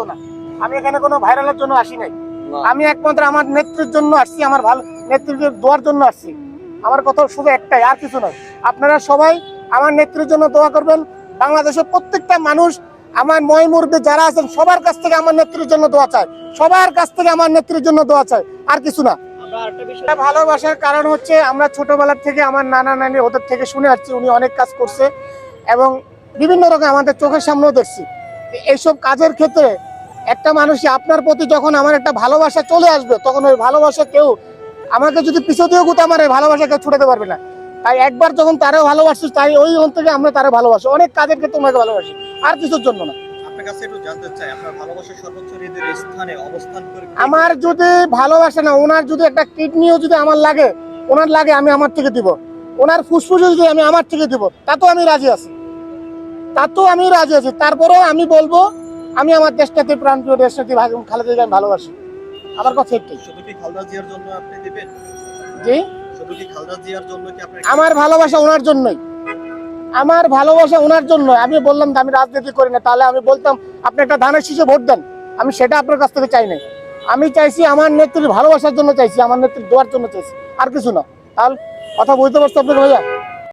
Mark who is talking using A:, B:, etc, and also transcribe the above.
A: না, আমি এখানে কোনো ভাইরালের জন্য আসি নাই। আমি একমাত্র আমার নেত্রীর জন্য আসছি, আমার ভালো নেত্রীকে দোয়ার জন্য আসছি। আমার কথা শুধু একটাই, আর কিছু নয়। আপনারা সবাই আমার নেত্রীর জন্য দোয়া করবেন। বাংলাদেশের প্রত্যেকটা মানুষ, আমার ময়মুরব্বী যারা আছেন সবার কাছ থেকে আমার নেত্রীর জন্য দোয়া চায়, সবার কাছ থেকে আমার নেত্রীর জন্য দোয়া চায়, আর কিছু না। ভালোবাসার কারণ হচ্ছে আমরা ছোটবেলার থেকে আমার নানা নানি ওদের থেকে শুনে আসছি উনি অনেক কাজ করছে এবং বিভিন্ন রকম আমাদের চোখের সামনেও দেখছি। এইসব কাজের ক্ষেত্রে একটা মানুষই আপনার প্রতি যখন আমার একটা ভালোবাসা চলে আসবে, তখন ওই ভালোবাসা কেউ আমাকে যদি পিছু দিয়ে গুতো আমার এই ভালোবাসা কেউ ছুটাতে পারবে না। তাই একবার যখন তারও ভালোবাসি, তাই ওই থেকে আমরা তারও ভালোবাসি, অনেক কাজের ক্ষেত্রে ওনাকে ভালোবাসি, আর কিছুর জন্য না।
B: আপনার কাছে একটু জানতে চাই, আপনার ভালোবাসা সর্বোচ্চ হৃদয়ের স্থানে অবস্থান করে
A: আমার যদি ভালোবাসা না, ওনার যদি একটা কিডনিও যদি আমার লাগে, ওনার লাগে আমি আমার থেকে দিব, ওনার ফুসফুসও যদি আমি আমার থেকে দিব, তাতেও আমি রাজি আছি, তাতেও আমি রাজি আছি। তারপরেও আমি বলবো আমি আমার দেশটাকে, প্রাণপ্রিয় দেশটাকে খালেদা জিয়াকে আমি ভালোবাসি। আমার কথা একটাই।
B: শুধু কি খালেদা জিয়ার জন্য আপনি দিবেন?
A: জি,
B: শুধু কি খালেদা জিয়ার জন্য কি আপনি?
A: আমার ভালোবাসা ওনার জন্যই, আমার ভালোবাসা ওনার জন্য। আমি বললাম আমি রাজনীতি করি না, তাহলে আমি বলতাম আপনি একটা ধানের শীষে ভোট দেন। আমি সেটা আপনার কাছ থেকে চাই নাই। আমি চাইছি আমার নেত্রীর ভালোবাসার জন্য চাইছি, আমার নেত্রীর দোয়ার জন্য চাইছি, আর কিছু না। তাহলে কথা বুঝতে পারছো আপনাকে ভাইয়া?